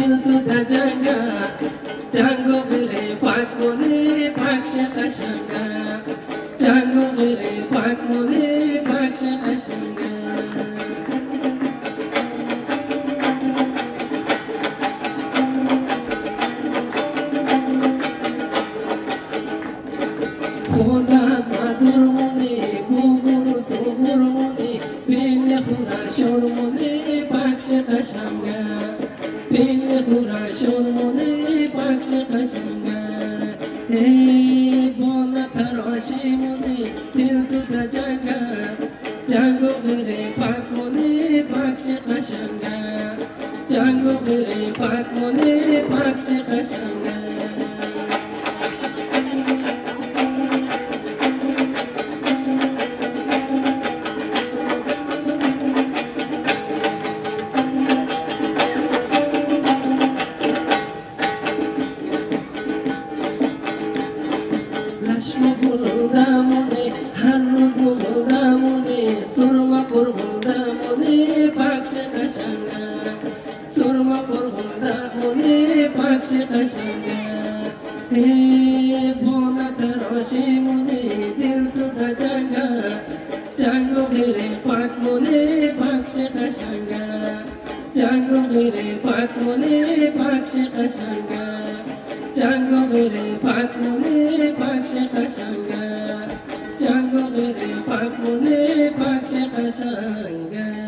دل تو در جنگه جنگو بره پاک مونه پاکش قشنگه جنگو بره پاک مونه پاکش قشنگه خود از ما درمونه بگور و صبرمونه بین خورا شرمونه پاکش قشنگه بین خورا شرمونه پاکش قشنگه ای بالا تراشی مونه دل تو در جنگه جنگو بره پاک مونه پاکش قشنگه جنگو بره پاک مونه پاکش قشنگه لشم بلدمونه هر روز بلدمونه سرما پر بلدمونه پاکش قشنگه سرما پر بلدمونه پاکش قشنگه ای بالا تراشی مونه دل تو در جنگه جنگو بره پاک مونه پاکش قشنگه جنگو بره پاک مونه پاکش قشنگه جنگو بره پاک مونه پاکش قشنگه جنگو بره پاک مونه پاکش قشنگه